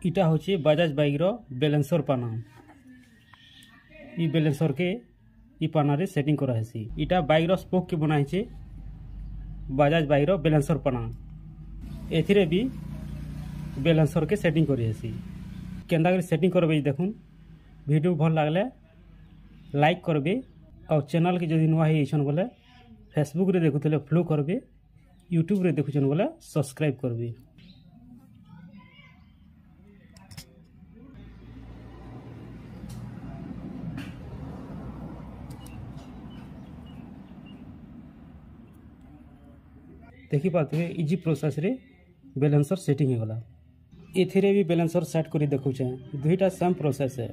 इटा हूँ बजाज बाइक रो बैलेंसर पाना। इ बैलेंसर के इ पाना रे सेटिंग कराहेसी। इटा बाइक रो स्पोक के बनाइछे बजाज बाइक रो बैलेंसर पाना। एथिरे भी बैलेंसर के सेटिंग करिहेसी। केंदा कर सेटिंग करबे देखुन। वीडियो भल लागले लाइक करबे और चैनल के जदि नुआ हेइछन बोले फेसबुक रे देखुतले फॉलो करबे, यूट्यूब रे देखुछन बोले सब्सक्राइब करबे। देखि पाते इजी प्रोसेस रे बैलेंसर सेटिंग हो गला। एथिरे भी बैलेंसर सेट करी देखुछे। दुईटा सेम प्रोसेस है।